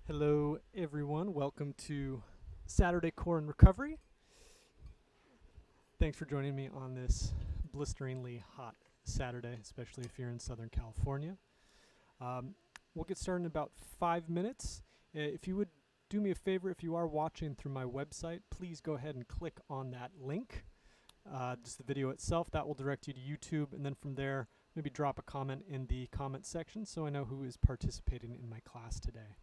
Hello, everyone. Welcome to Saturday Core and Recovery. Thanks for joining me on this blisteringly hot Saturday, especially if you're in Southern California. We'll get started in about 5 minutes. If you would do me a favor, if you are watching through my website, please go ahead and click on that link. Just the video itself, that will direct you to YouTube, and then from there, maybe drop a comment in the comment section so I know who is participating in my class today.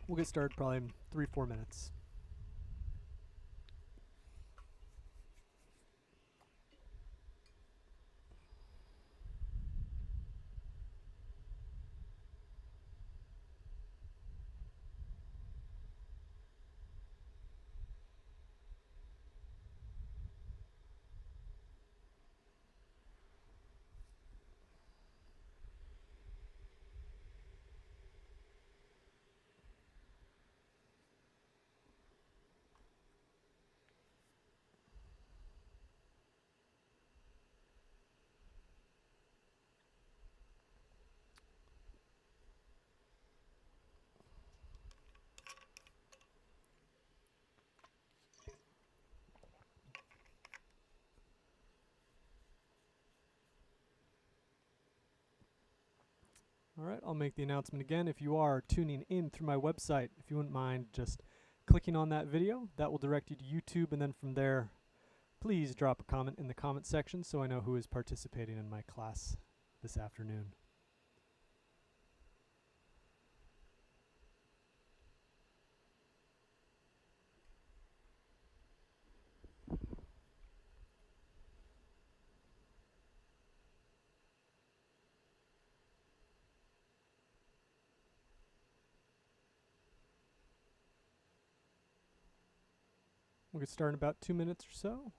We'll get started probably in 3-4 minutes. All right, I'll make the announcement again. If you are tuning in through my website, if you wouldn't mind just clicking on that video, that will direct you to YouTube, and then from there, please drop a comment in the comment section so I know who is participating in my class this afternoon. We'll get started in about 2 minutes or so.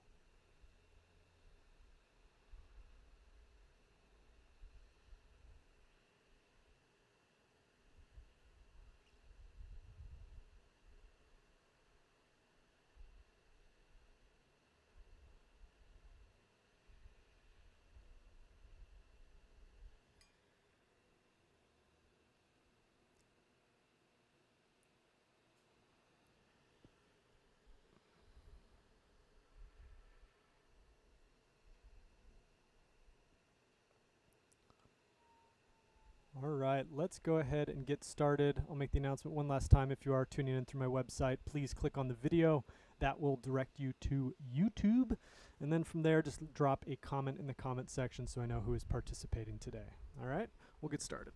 All right, let's go ahead and get started. I'll make the announcement one last time. If you are tuning in through my website, please click on the video. That will direct you to YouTube. And then from there, just drop a comment in the comment section so I know who is participating today. All right, we'll get started.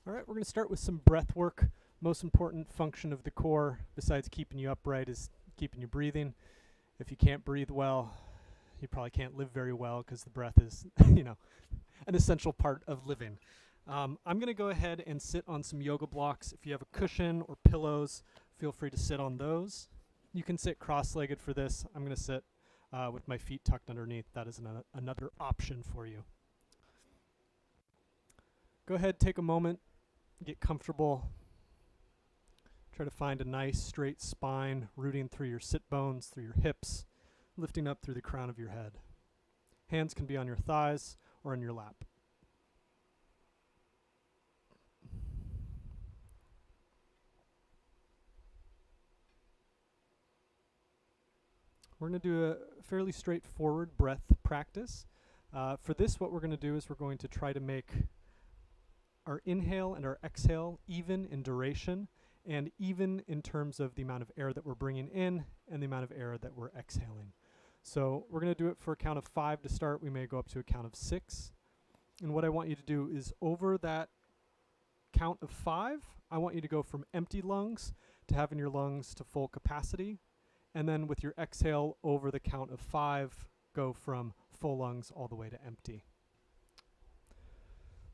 All right, we're going to start with some breath work. Most important function of the core, besides keeping you upright, is keeping you breathing. If you can't breathe well, you probably can't live very well because the breath is, an essential part of living. I'm going to go ahead and sit on some yoga blocks. If you have a cushion or pillows, feel free to sit on those. You can sit cross-legged for this. I'm going to sit with my feet tucked underneath. That is another option for you. Go ahead, take a moment, get comfortable. Try to find a nice straight spine, rooting through your sit bones, through your hips, lifting up through the crown of your head. Hands can be on your thighs or on your lap. We're going to do a fairly straightforward breath practice. For this, what we're going to do is we're going to try to make our inhale and our exhale even in duration and even in terms of the amount of air that we're bringing in and the amount of air that we're exhaling. So we're going to do it for a count of 5 to start. We may go up to a count of 6. And what I want you to do is over that count of 5, I want you to go from empty lungs to having your lungs to full capacity. And then with your exhale over the count of 5, go from full lungs all the way to empty.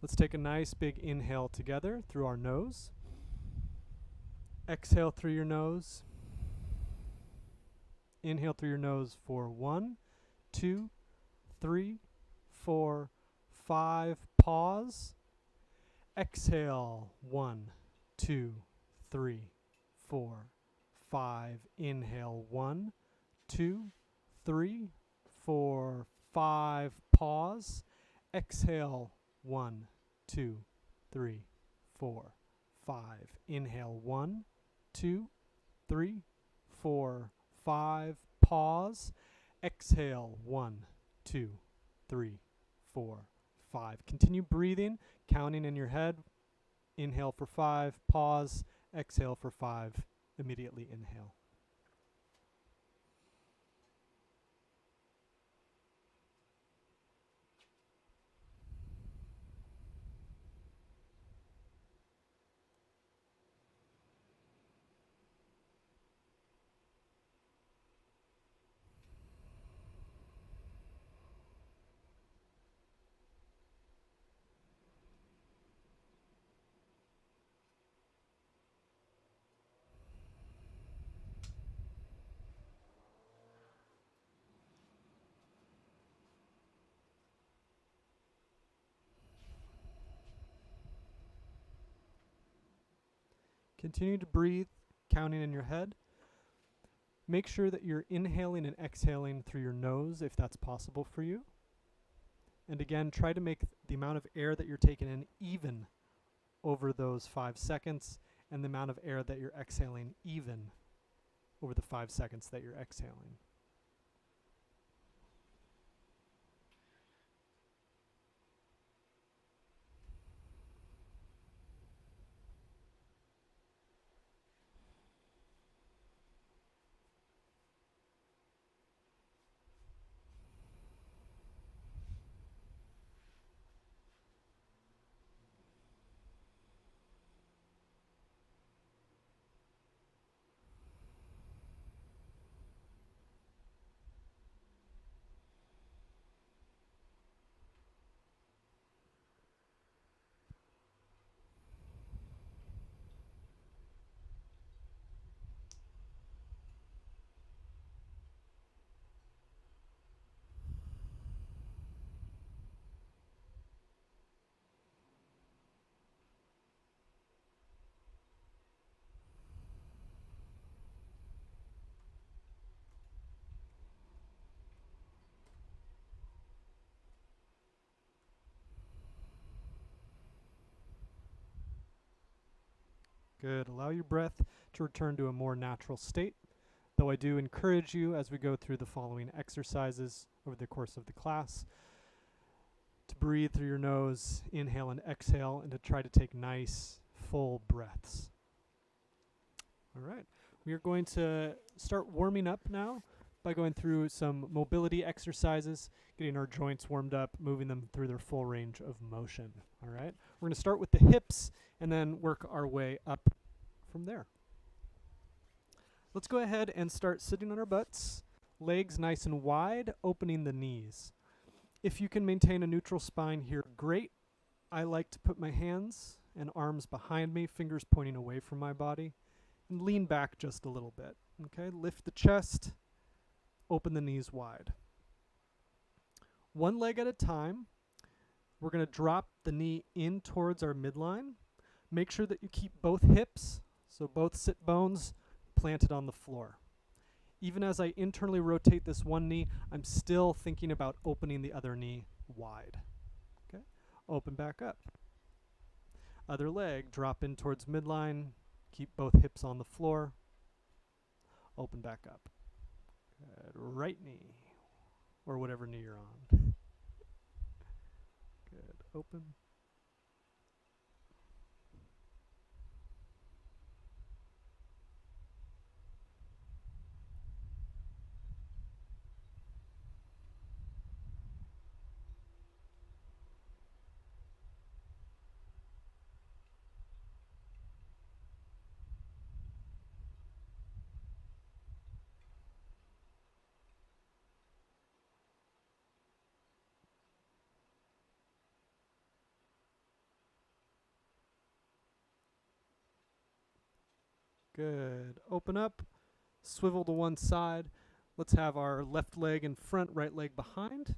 Let's take a nice big inhale together through our nose. Exhale through your nose. Inhale through your nose for 1, 2, 3, 4, 5. Pause. Exhale. 1, 2, 3, 4, 5. Inhale, 1, 2, 3, 4, 5. Pause. Exhale, 1, 2, 3, 4, 5. Inhale, 1, 2, 3, 4, 5. Pause. Exhale, 1, 2, 3, 4, 5. Continue breathing, counting in your head. Inhale for 5, pause, exhale for 5, immediately inhale. Continue to breathe, counting in your head. Make sure that you're inhaling and exhaling through your nose if that's possible for you. And again, try to make the amount of air that you're taking in even over those 5 seconds, and the amount of air that you're exhaling even over the 5 seconds that you're exhaling. Good. Allow your breath to return to a more natural state, though I do encourage you as we go through the following exercises over the course of the class to breathe through your nose, inhale and exhale, and to try to take nice, full breaths. All right. We are going to start warming up now by going through some mobility exercises, getting our joints warmed up, moving them through their full range of motion. All right. We're going to start with the hips and then work our way up from there. Let's go ahead and start sitting on our butts, legs nice and wide, opening the knees. If you can maintain a neutral spine here, great. I like to put my hands and arms behind me, fingers pointing away from my body, and lean back just a little bit. Okay, lift the chest, open the knees wide. One leg at a time. We're going to drop the knee in towards our midline. Make sure that you keep both hips, so both sit bones, planted on the floor. Even as I internally rotate this one knee, I'm still thinking about opening the other knee wide. Okay, open back up. Other leg, drop in towards midline, keep both hips on the floor, open back up. Good. Right knee, or whatever knee you're on. Good. Open. Good. Open up, swivel to one side. Let's have our left leg in front, right leg behind.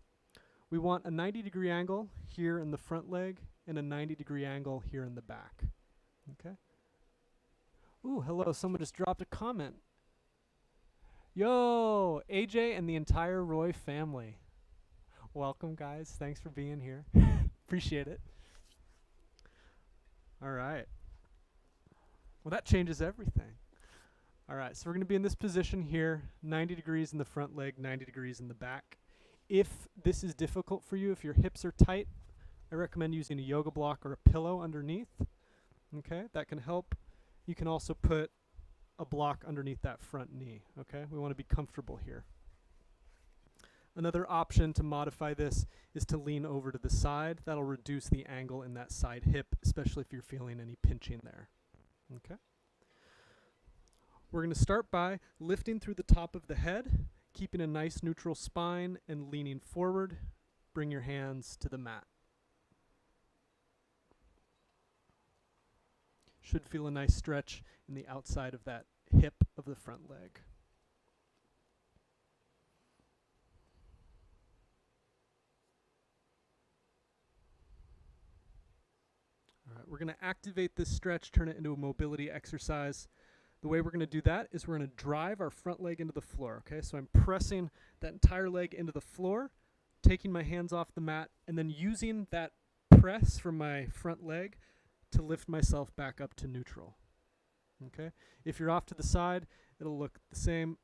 We want a 90-degree angle here in the front leg and a 90-degree angle here in the back. Okay? Ooh, hello, someone just dropped a comment. Yo, AJ and the entire Roy family. Welcome, guys. Thanks for being here. Appreciate it. All right. Well, that changes everything. All right, so we're going to be in this position here, 90 degrees in the front leg, 90 degrees in the back. If this is difficult for you, if your hips are tight, I recommend using a yoga block or a pillow underneath. Okay, that can help. You can also put a block underneath that front knee. Okay, we want to be comfortable here. Another option to modify this is to lean over to the side. That'll reduce the angle in that side hip, especially if you're feeling any pinching there. Okay. We're going to start by lifting through the top of the head, keeping a nice neutral spine and leaning forward. Bring your hands to the mat. Should feel a nice stretch in the outside of that hip of the front leg. All right, we're going to activate this stretch, turn it into a mobility exercise. The way we're going to do that is we're going to drive our front leg into the floor. Okay, so I'm pressing that entire leg into the floor, taking my hands off the mat, and then using that press from my front leg to lift myself back up to neutral. Okay, if you're off to the side, it'll look the same.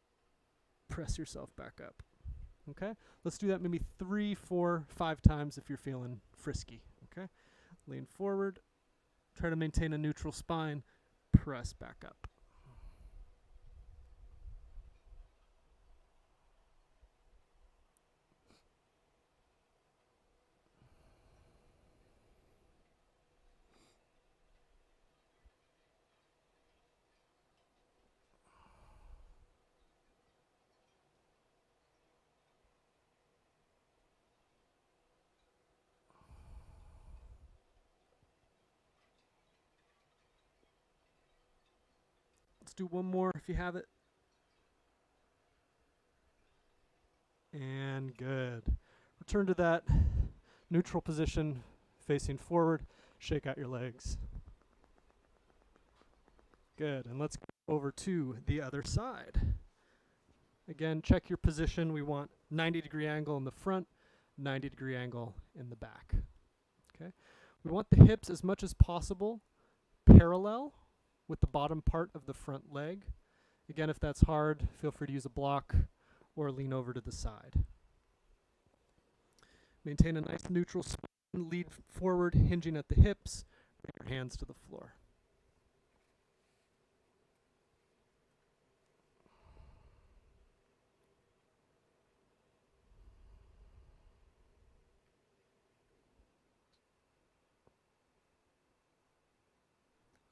Press yourself back up. Okay, let's do that maybe 3, 4, 5 times if you're feeling frisky. Okay, lean forward, try to maintain a neutral spine, press back up. Let's do one more if you have it. And good. Return to that neutral position, facing forward. Shake out your legs. Good. And let's go over to the other side. Again, check your position. We want 90-degree angle in the front, 90-degree angle in the back. Okay. We want the hips as much as possible parallel with the bottom part of the front leg. Again, if that's hard, feel free to use a block or lean over to the side. Maintain a nice neutral spine, lead forward, hinging at the hips, bring your hands to the floor.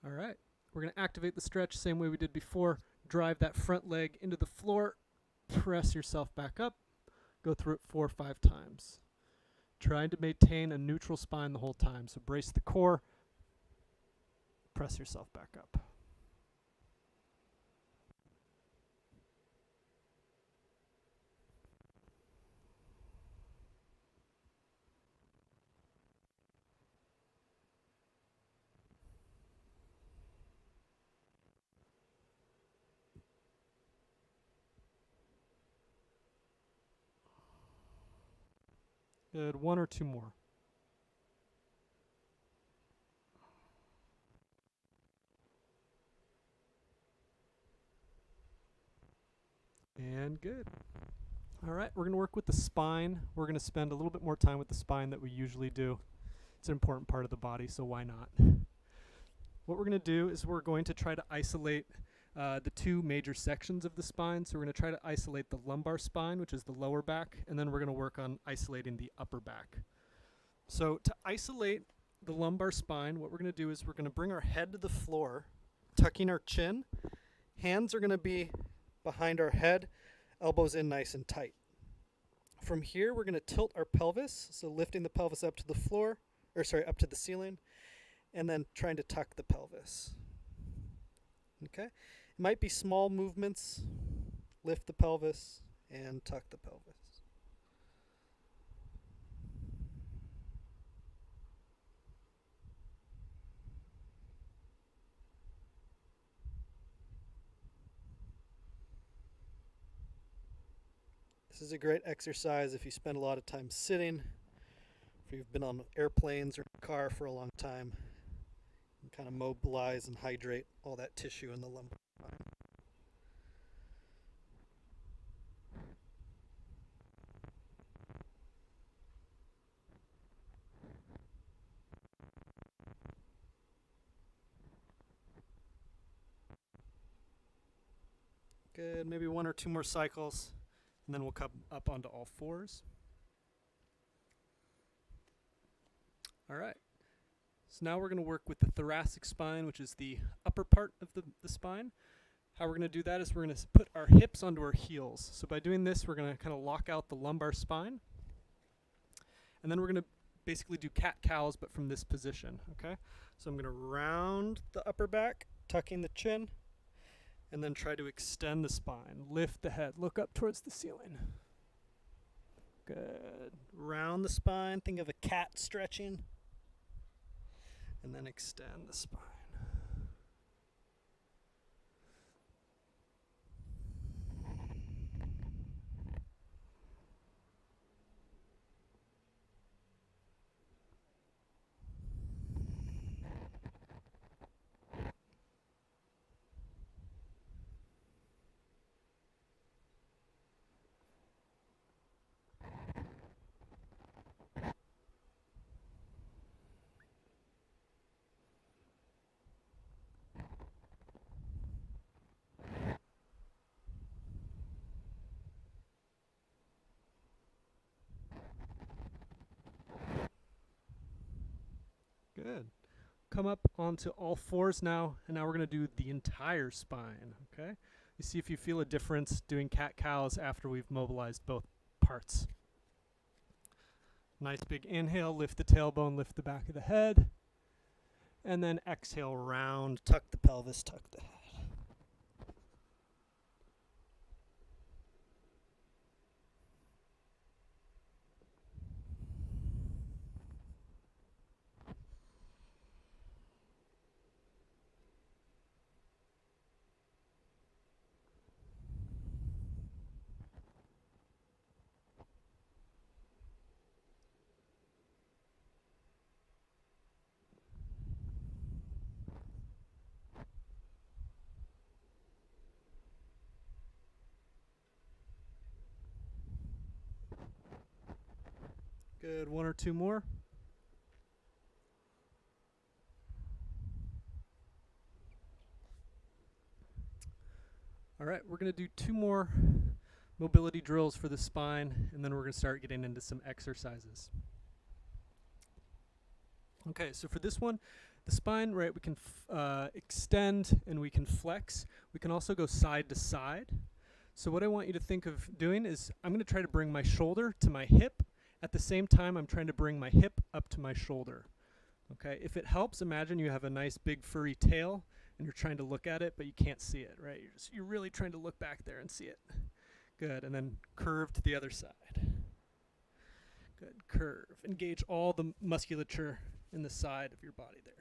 All right, we're going to activate the stretch same way we did before. Drive that front leg into the floor, press yourself back up, go through it 4 or 5 times. Trying to maintain a neutral spine the whole time. So brace the core, press yourself back up. Good, 1 or 2 more. And good. All right, we're going to work with the spine. We're going to spend a little bit more time with the spine that we usually do. It's an important part of the body, so why not? What we're going to do is we're going to try to isolate the 2 major sections of the spine. So we're going to try to isolate the lumbar spine, which is the lower back, and then we're going to work on isolating the upper back. So to isolate the lumbar spine, what we're going to do is we're going to bring our head to the floor, tucking our chin. Hands are going to be behind our head, elbows in nice and tight. From here, we're going to tilt our pelvis, so lifting the pelvis up to the floor, up to the ceiling, and then trying to tuck the pelvis. Okay? It might be small movements. Lift the pelvis and tuck the pelvis. This is a great exercise if you spend a lot of time sitting, if you've been on airplanes or in a car for a long time. You can kind of mobilize and hydrate all that tissue in the lumbar spine. Good, maybe 1 or 2 more cycles, and then we'll come up onto all fours. All right, so now we're going to work with the thoracic spine, which is the upper part of the spine. How we're going to do that is we're going to put our hips onto our heels. So by doing this, we're going to kind of lock out the lumbar spine. And then we're going to basically do cat-cows, but from this position, okay? So I'm going to round the upper back, tucking the chin, and then try to extend the spine. Lift the head, look up towards the ceiling. Good. Round the spine, think of a cat stretching. And then extend the spine. Good. Come up onto all fours now, and now we're going to do the entire spine, okay? You see if you feel a difference doing cat-cows after we've mobilized both parts. Nice big inhale, lift the tailbone, lift the back of the head. And then exhale, round, tuck the pelvis, tuck the head. Good, 1 or 2 more. All right, we're going to do 2 more mobility drills for the spine, and then we're going to start getting into some exercises. Okay, so for this one, the spine, right, we can extend and we can flex. We can also go side to side. So what I want you to think of doing is I'm going to try to bring my shoulder to my hip. At the same time, I'm trying to bring my hip up to my shoulder. Okay, if it helps, imagine you have a nice big furry tail and you're trying to look at it, but you can't see it, right? You're really trying to look back there and see it. Good, and then curve to the other side. Good, curve. Engage all the musculature in the side of your body there.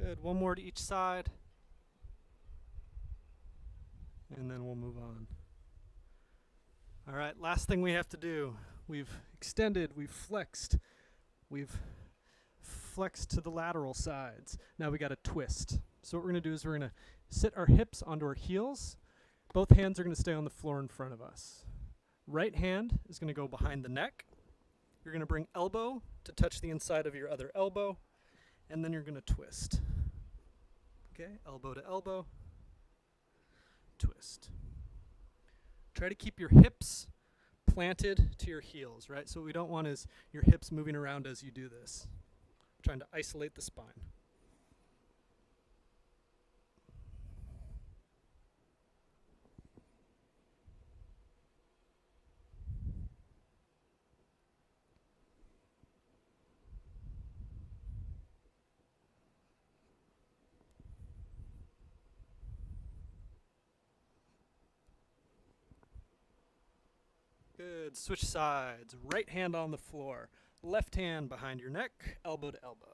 Good, 1 more to each side. And then we'll move on. All right, last thing we have to do. We've extended, we've flexed to the lateral sides. Now we got to twist. So what we're going to do is we're going to sit our hips onto our heels. Both hands are going to stay on the floor in front of us. Right hand is going to go behind the neck. You're going to bring elbow to touch the inside of your other elbow, and then you're going to twist. Okay, elbow to elbow, twist. Try to keep your hips planted to your heels, right? So what we don't want is your hips moving around as you do this. Trying to isolate the spine. Good. Switch sides. Right hand on the floor. Left hand behind your neck, elbow to elbow.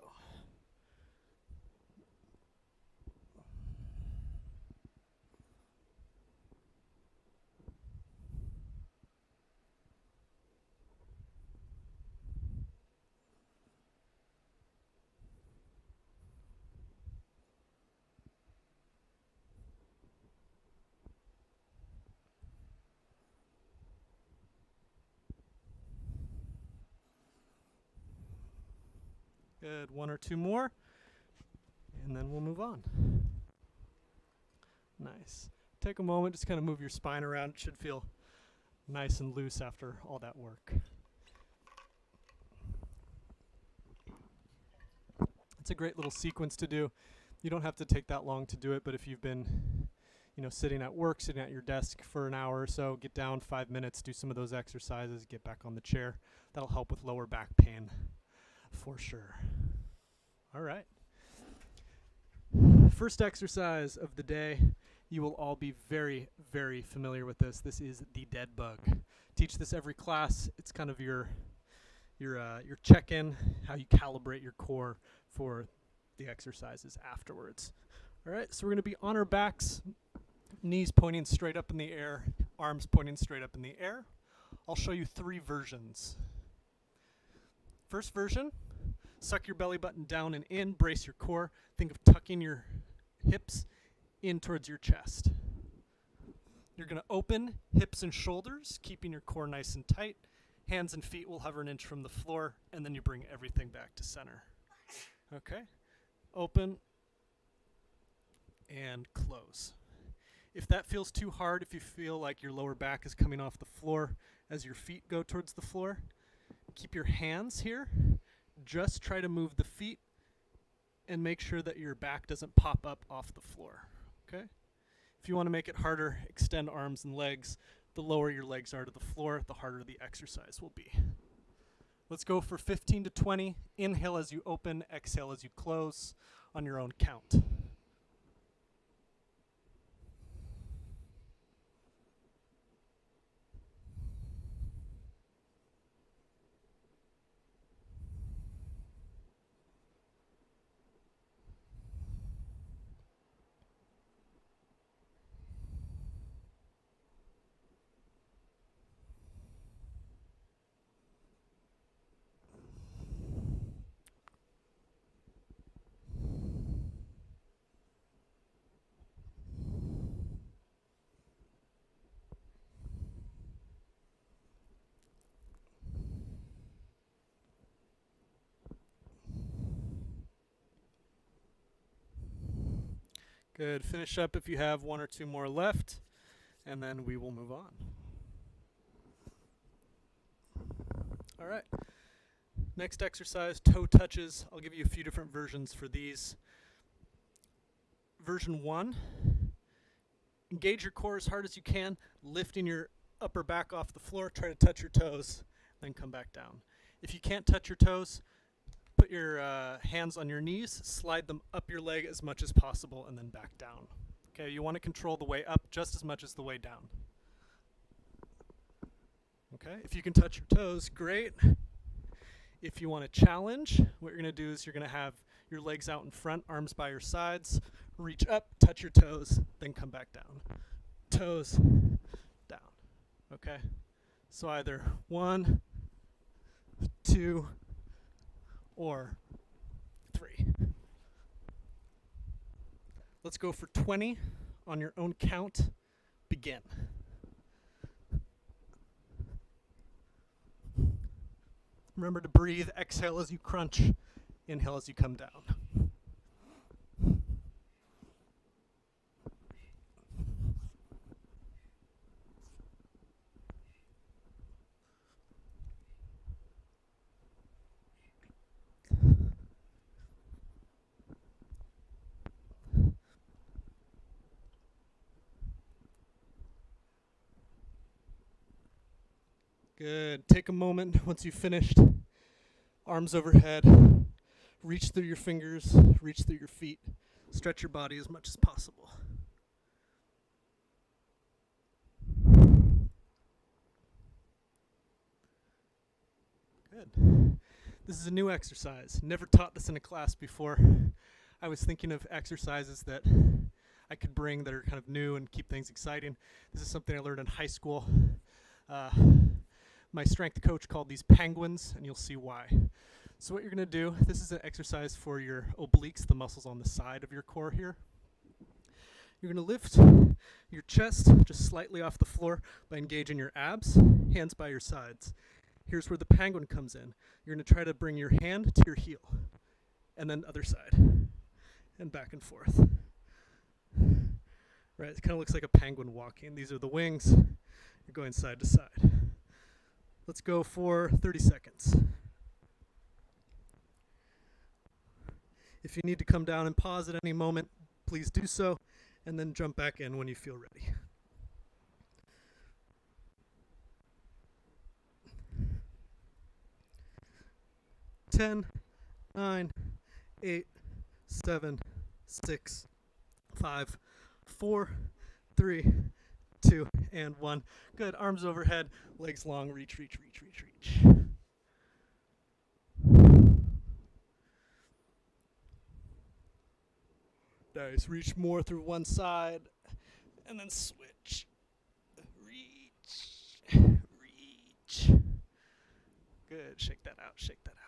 Good. One or two more, and then we'll move on. Nice. Take a moment, just kind of move your spine around. It should feel nice and loose after all that work. It's a great little sequence to do. You don't have to take that long to do it, but if you've been, sitting at work, sitting at your desk for an hour or so, get down 5 minutes, do some of those exercises, get back on the chair. That'll help with lower back pain for sure. All right. First exercise of the day. You will all be very, very familiar with this. This is the dead bug. Teach this every class. It's kind of your check-in, how you calibrate your core for the exercises afterwards. All right, so we're going to be on our backs, knees pointing straight up in the air, arms pointing straight up in the air. I'll show you 3 versions. First version, suck your belly button down and in, brace your core. Think of tucking your hips in towards your chest. You're going to open hips and shoulders, keeping your core nice and tight. Hands and feet will hover an inch from the floor, and then you bring everything back to center. Okay? Open and close. If that feels too hard, if you feel like your lower back is coming off the floor as your feet go towards the floor, keep your hands here. Just try to move the feet and make sure that your back doesn't pop up off the floor. Okay? If you want to make it harder, extend arms and legs. The lower your legs are to the floor, the harder the exercise will be. Let's go for 15 to 20. Inhale as you open, exhale as you close on your own count. Good. Finish up if you have 1 or 2 more left, and then we will move on. All right. Next exercise, toe touches. I'll give you a few different versions for these. Version 1, engage your core as hard as you can, lifting your upper back off the floor. Try to touch your toes, then come back down. If you can't touch your toes, put your hands on your knees, slide them up your leg as much as possible, and then back down. Okay, you want to control the way up just as much as the way down. Okay, if you can touch your toes, great. If you want to challenge, what you're going to do is you're going to have your legs out in front, arms by your sides, reach up, touch your toes, then come back down. Toes, down. Okay, so either 1, 2, or 3. Let's go for 20 on your own count. Begin. Remember to breathe. Exhale as you crunch. Inhale as you come down. Good. Take a moment once you've finished. Arms overhead. Reach through your fingers. Reach through your feet. Stretch your body as much as possible. Good. This is a new exercise. Never taught this in a class before. I was thinking of exercises that I could bring that are kind of new and keep things exciting. This is something I learned in high school. My strength coach called these penguins, and you'll see why. So what you're going to do, this is an exercise for your obliques, the muscles on the side of your core here. You're going to lift your chest just slightly off the floor by engaging your abs, hands by your sides. Here's where the penguin comes in. You're going to try to bring your hand to your heel, and then other side, and back and forth. Right, it kind of looks like a penguin walking. These are the wings. You're going side to side. Let's go for 30 seconds. If you need to come down and pause at any moment, please do so, and then jump back in when you feel ready. Ten, 9, 8, 7, 6, 5, 4, 3, 2, and 1. Good. Arms overhead, legs long. Reach, reach, reach, reach, reach. Nice. Reach more through one side, and then switch. Reach, reach. Good. Shake that out. Shake that out.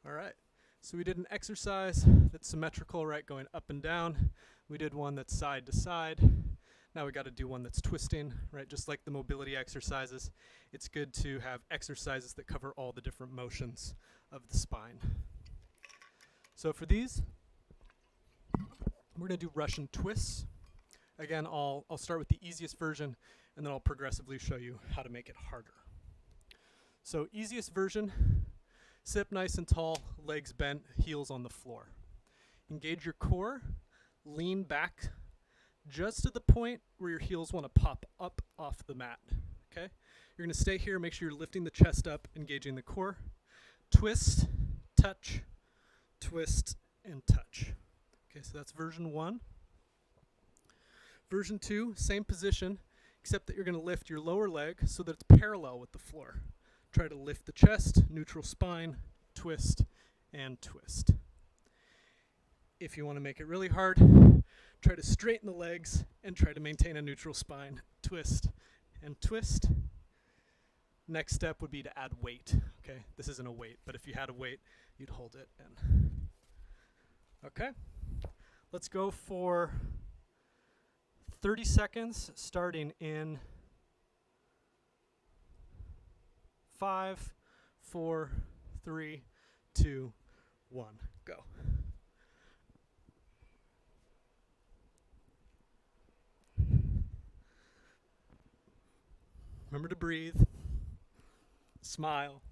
All right. So we did an exercise that's symmetrical, right, going up and down. We did one that's side to side. Now we got to do one that's twisting, right? Just like the mobility exercises, it's good to have exercises that cover all the different motions of the spine. So for these, we're going to do Russian twists. Again, I'll start with the easiest version, and then I'll progressively show you how to make it harder. So easiest version, sit up nice and tall, legs bent, heels on the floor. Engage your core, lean back just to the point where your heels want to pop up off the mat. Okay? You're going to stay here, make sure you're lifting the chest up, engaging the core. Twist, touch, twist, and touch. Okay, so that's version 1. Version 2, same position, except that you're going to lift your lower leg so that it's parallel with the floor. Try to lift the chest, neutral spine, twist, and twist. If you want to make it really hard, try to straighten the legs and try to maintain a neutral spine, twist, and twist. Next step would be to add weight. Okay, this isn't a weight, but if you had a weight, you'd hold it in. Okay, let's go for 30 seconds, starting in 5, 4, 3, 2, 1, go. Remember to breathe, smile.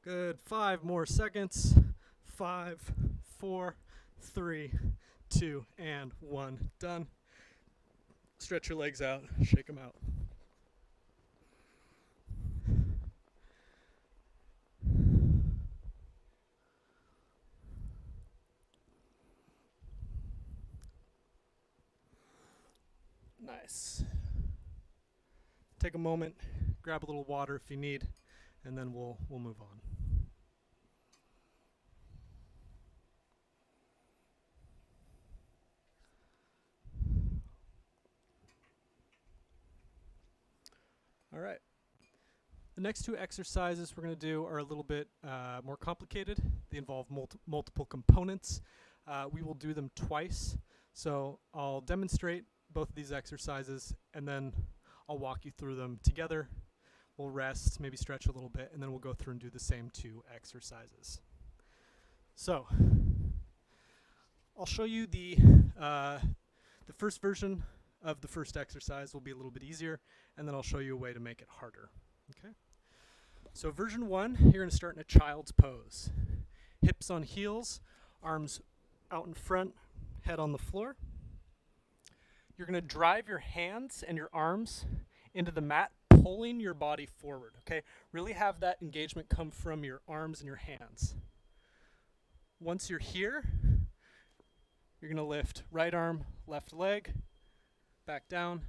Good, 5 more seconds. 5, 4, 3, 2, and 1. Done. Stretch your legs out, shake them out. Nice. Take a moment, grab a little water if you need, and then we'll move on. All right. The next 2 exercises we're going to do are a little bit more complicated. They involve multiple components. We will do them twice. So I'll demonstrate both of these exercises, and then I'll walk you through them together. We'll rest, maybe stretch a little bit, and then we'll go through and do the same 2 exercises. So I'll show you the first version of the first exercise will be a little bit easier, and then I'll show you a way to make it harder. Okay? So version 1, you're going to start in a child's pose. Hips on heels, arms out in front, head on the floor. You're going to drive your hands and your arms into the mat, pulling your body forward, okay? Really have that engagement come from your arms and your hands. Once you're here, you're gonna lift right arm, left leg, back down,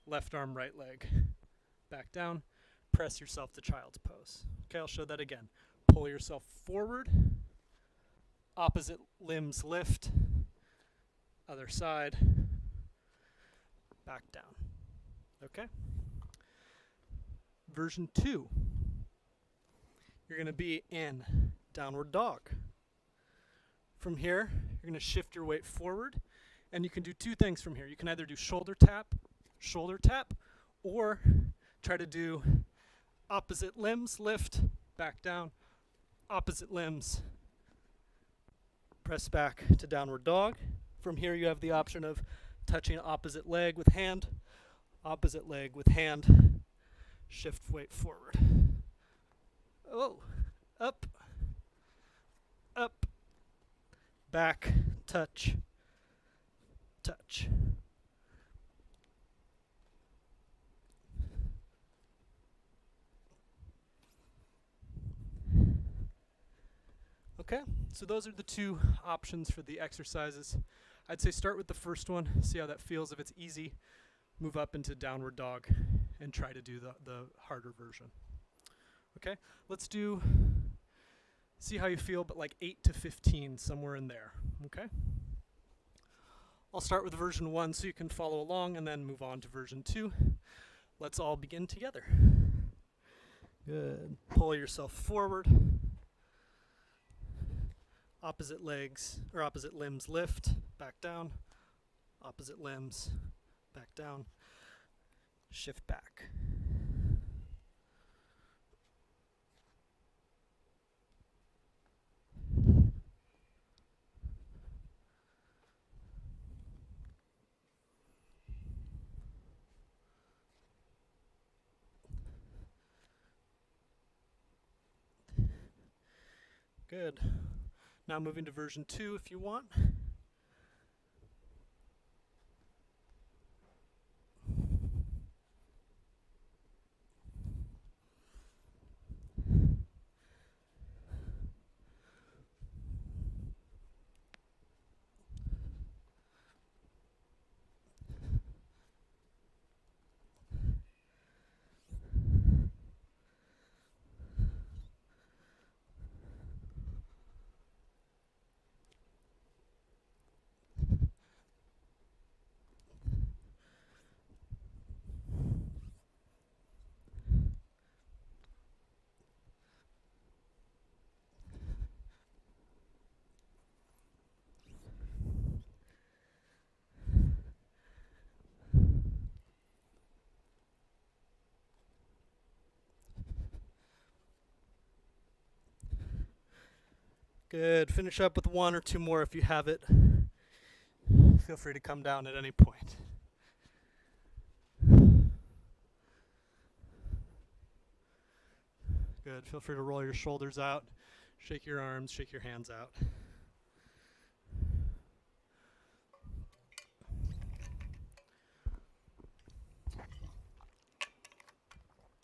left arm, right leg, back down, press yourself to child's pose. Okay, I'll show that again. Pull yourself forward, opposite limbs lift, other side, back down. Okay? Version 2. You're going to be in downward dog. From here, you're going to shift your weight forward, and you can do two things from here. You can either do shoulder tap, or try to do opposite limbs, lift, back down, opposite limbs, press back to downward dog. From here, you have the option of touching opposite leg with hand, opposite leg with hand, shift weight forward. Oh, up, up, back, touch, touch. Okay, so those are the two options for the exercises. I'd say start with the first one, see how that feels. If it's easy, move up into downward dog and try to do the harder version. Okay, let's see how you feel, but like 8 to 15, somewhere in there, okay? I'll start with version 1 so you can follow along and then move on to version 2. Let's all begin together. Good. Pull yourself forward. Opposite legs, or opposite limbs lift, back down. Opposite limbs, back down. Shift back. Good. Now moving to version 2 if you want. Good. Finish up with 1 or 2 more if you have it. Feel free to come down at any point. Good. Feel free to roll your shoulders out, shake your arms, shake your hands out.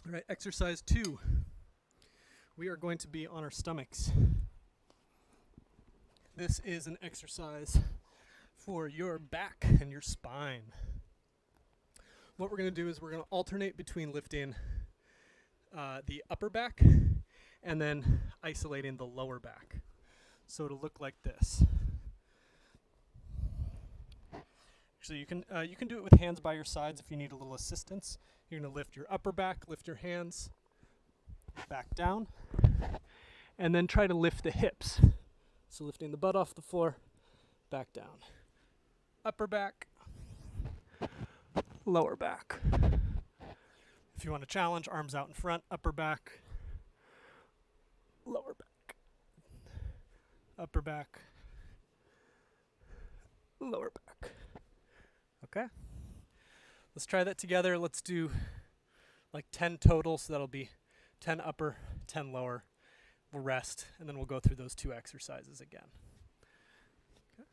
All right, exercise 2. We are going to be on our stomachs. This is an exercise for your back and your spine. What we're going to do is we're going to alternate between lifting the upper back and then isolating the lower back. So it'll look like this. So you can do it with hands by your sides if you need a little assistance. You're going to lift your upper back, lift your hands back down, and then try to lift the hips. So lifting the butt off the floor, back down. Upper back, lower back. If you want to challenge, arms out in front, upper back, lower back. Upper back, lower back. Okay? Let's try that together. Let's do like 10 total, so that'll be 10 upper, 10 lower. We'll rest, and then we'll go through those 2 exercises again. Okay.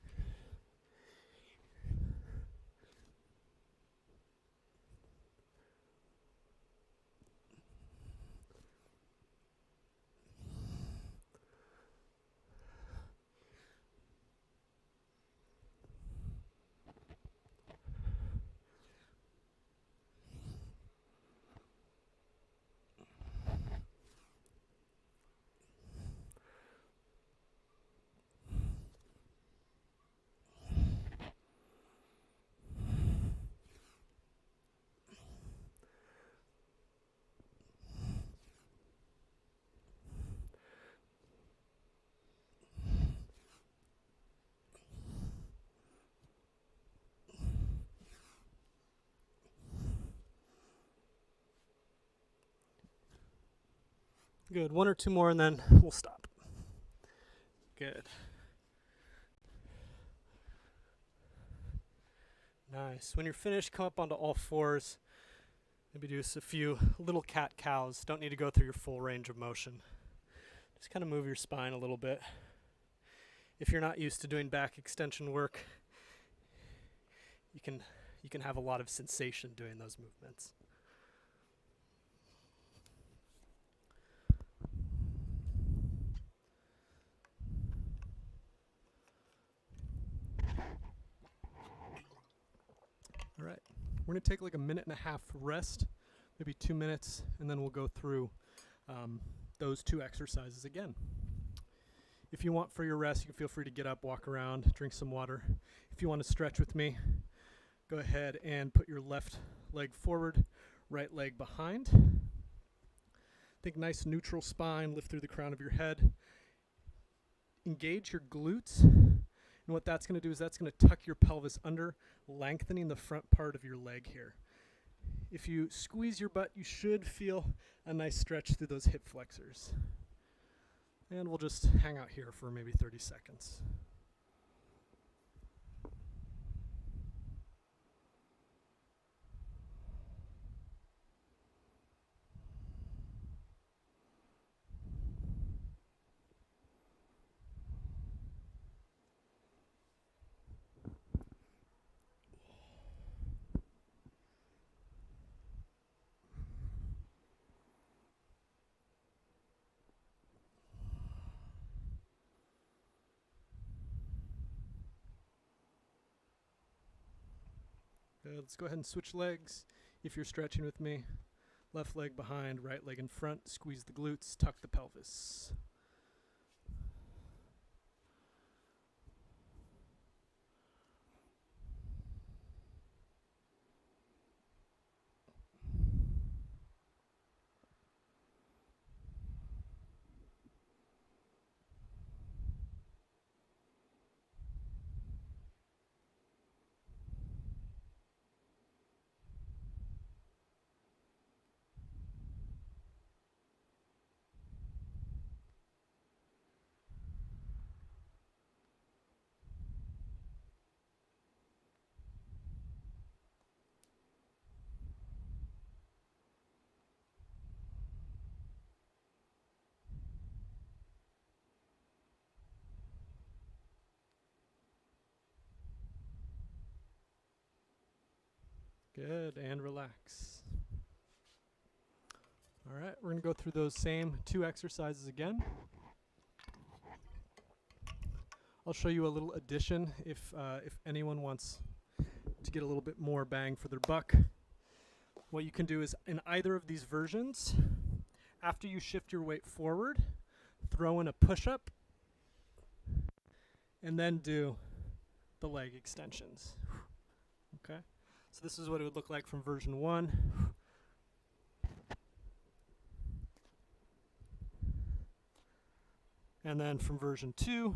Good. One or two more and then we'll stop. Good. Nice. When you're finished, come up onto all fours. Maybe do a few little cat-cows. Don't need to go through your full range of motion. Just kind of move your spine a little bit. If you're not used to doing back extension work, you can have a lot of sensation doing those movements. All right, we're gonna take like a minute and a half rest, maybe 2 minutes, and then we'll go through those two exercises again. If you want for your rest, you can feel free to get up, walk around, drink some water. If you want to stretch with me, go ahead and put your left leg forward, right leg behind. Think nice neutral spine, lift through the crown of your head. Engage your glutes. And what that's going to do is that's going to tuck your pelvis under, lengthening the front part of your leg here. If you squeeze your butt, you should feel a nice stretch through those hip flexors. And we'll just hang out here for maybe 30 seconds. Good. Let's go ahead and switch legs. If you're stretching with me, left leg behind, right leg in front, squeeze the glutes, tuck the pelvis. Good, and relax. All right, we're going to go through those same two exercises again. I'll show you a little addition if anyone wants to get a little bit more bang for their buck. What you can do is in either of these versions, after you shift your weight forward, throw in a push-up, and then do the leg extensions. Okay? So this is what it would look like from version 1. And then from version 2.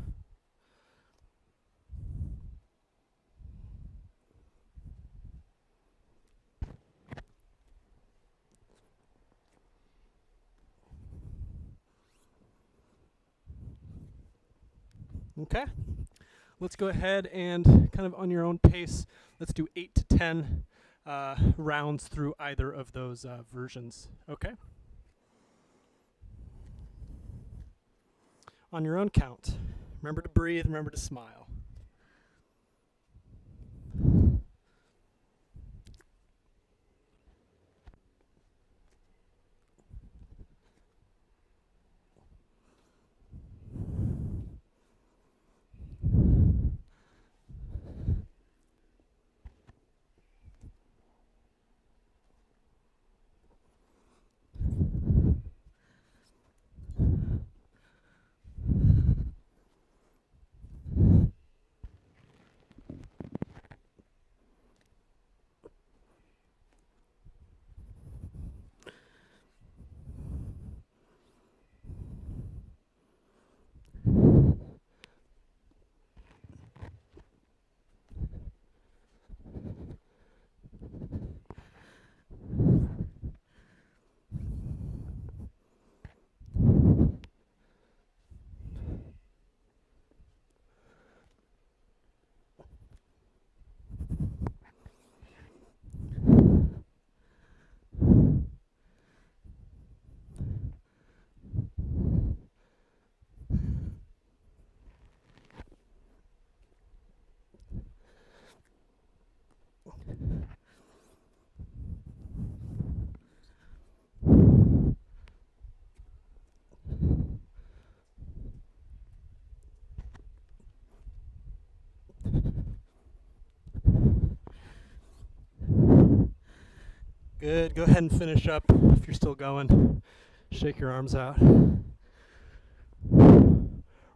Okay? Let's go ahead and kind of on your own pace, let's do 8 to 10 rounds through either of those versions. Okay? On your own count. Remember to breathe, remember to smile. Good. Go ahead and finish up if you're still going. Shake your arms out.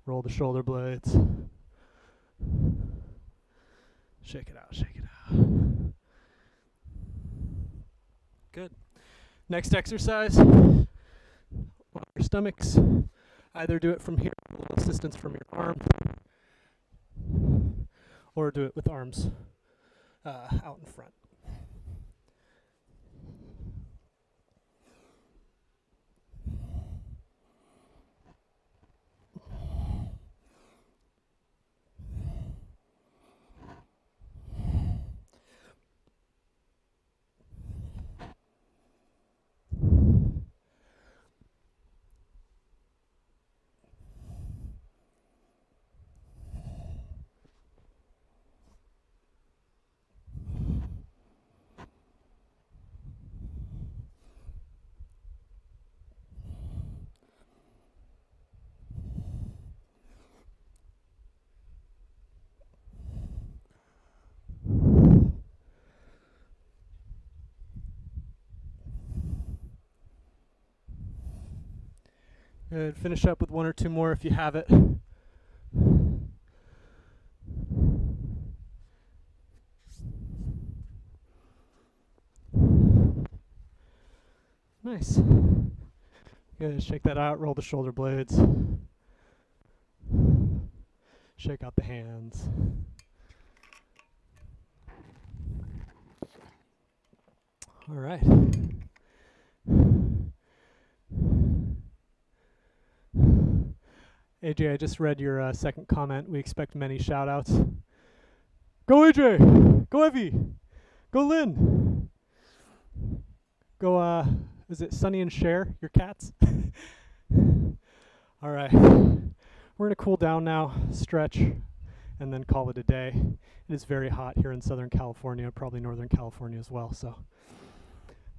Roll the shoulder blades. Shake it out, shake it out. Good. Next exercise, on your stomachs. Either do it from here, a little assistance from your arm, or do it with arms out in front. Good. Finish up with one or two more if you have it. Nice. Good. Shake that out. Roll the shoulder blades. Shake out the hands. All right. AJ, I just read your second comment. We expect many shout-outs. Go AJ! Go Evie! Go Lynn! Go, is it Sunny and Cher, your cats? All right. We're going to cool down now, stretch, and then call it a day. It is very hot here in Southern California, probably Northern California as well, so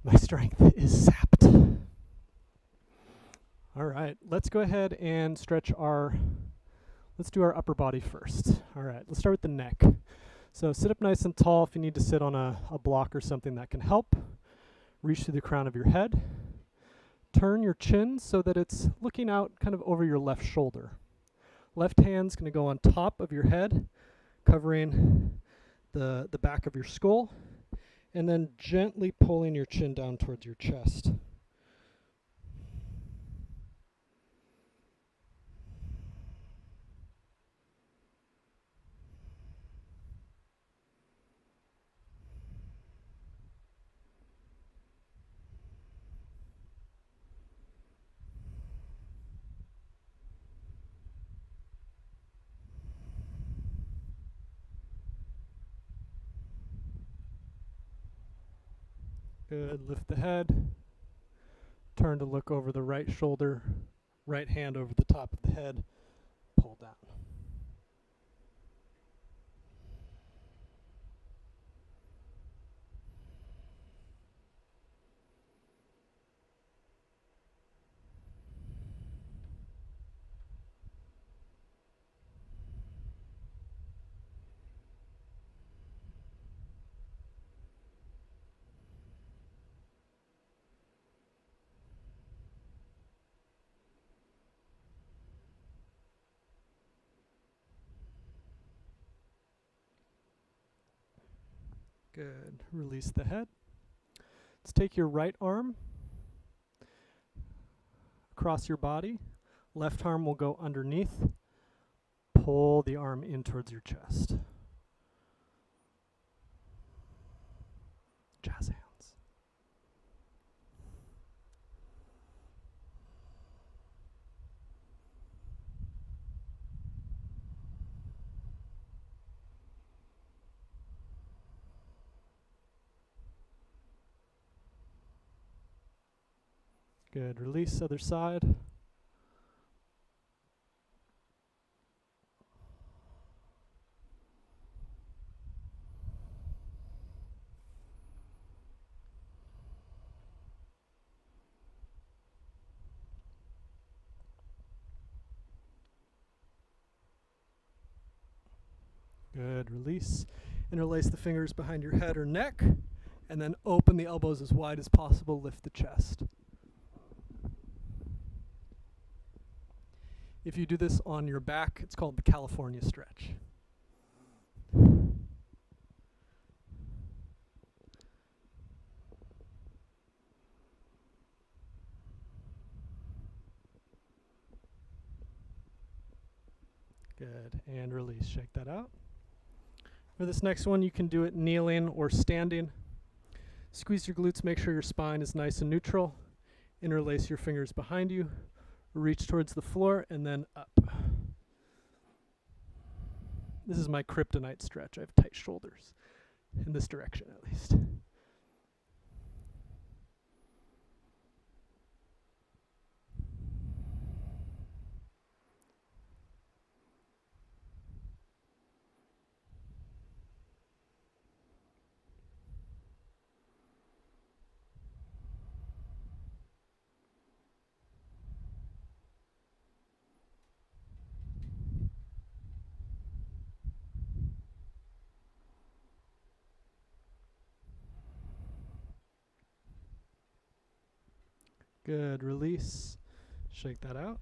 my strength is sapped. All right, let's go ahead and stretch let's do our upper body first. All right, let's start with the neck. So sit up nice and tall. If you need to sit on a block or something, that can help. Reach through the crown of your head. Turn your chin so that it's looking out kind of over your left shoulder. Left hand's going to go on top of your head, covering the back of your skull, and then gently pulling your chin down towards your chest. Good. Lift the head. Turn to look over the right shoulder. Right hand over the top of the head. Pull down. Good. Release the head. Let's take your right arm across your body. Left arm will go underneath. Pull the arm in towards your chest. Jazz hands. Good. Release, other side. Good. Release. Interlace the fingers behind your head or neck And then open the elbows as wide as possible, lift the chest. If you do this on your back, it's called the California stretch. Good, and release, shake that out. For this next one, you can do it kneeling or standing. Squeeze your glutes, make sure your spine is nice and neutral. Interlace your fingers behind you, reach towards the floor, and then up. This is my kryptonite stretch. I have tight shoulders, in this direction at least. Good, release, shake that out.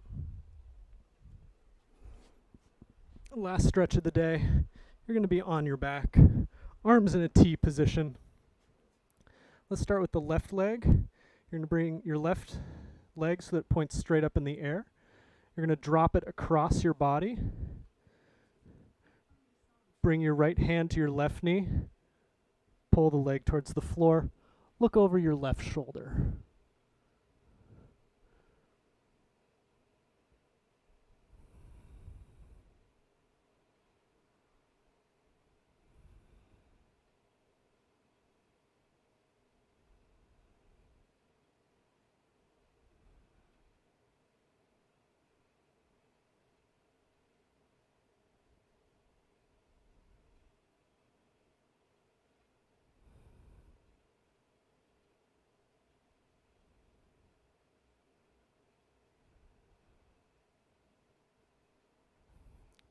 Last stretch of the day, you're going to be on your back, arms in a T position. Let's start with the left leg. You're going to bring your left leg so that it points straight up in the air. You're going to drop it across your body. Bring your right hand to your left knee. Pull the leg towards the floor. Look over your left shoulder.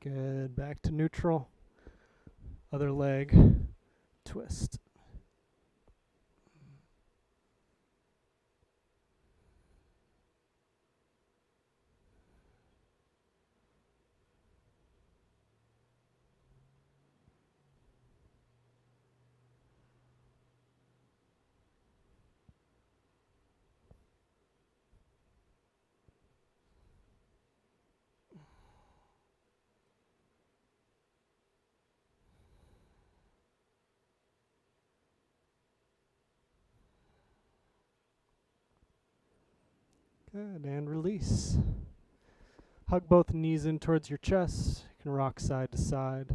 Good, back to neutral. Other leg, twist. Good, and release. Hug both knees in towards your chest. You can rock side to side.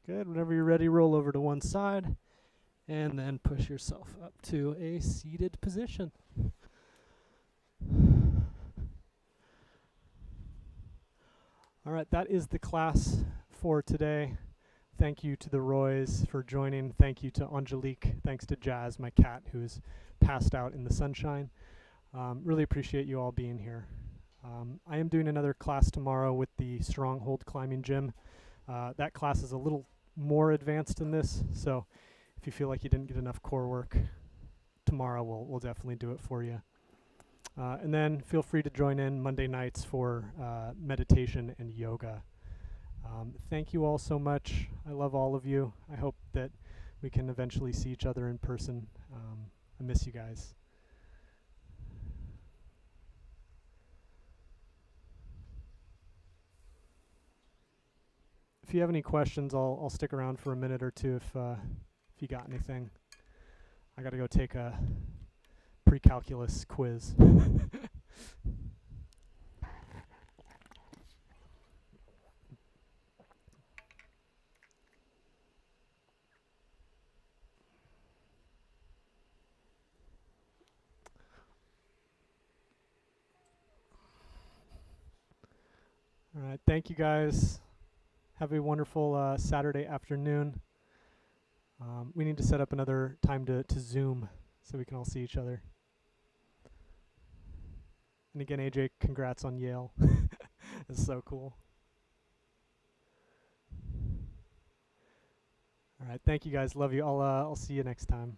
Good, whenever you're ready, roll over to one side, and then push yourself up to a seated position. All right, that is the class for today. Thank you to the Roys for joining. Thank you to Angelique. Thanks to Jazz, my cat, who is passed out in the sunshine. Really appreciate you all being here. I am doing another class tomorrow with the Stronghold Climbing Gym. That class is a little more advanced than this, so if you feel like you didn't get enough core work, tomorrow we'll definitely do it for you. And then feel free to join in Monday nights for meditation and yoga. Thank you all so much. I love all of you. I hope that we can eventually see each other in person. I miss you guys. If you have any questions, I'll stick around for a minute or two if you got anything. I got to go take a pre-calculus quiz. All right. Thank you guys. Have a wonderful Saturday afternoon. We need to set up another time to Zoom so we can all see each other. And again, AJ, congrats on Yale. It's so cool. All right. Thank you guys. Love you. I'll see you next time.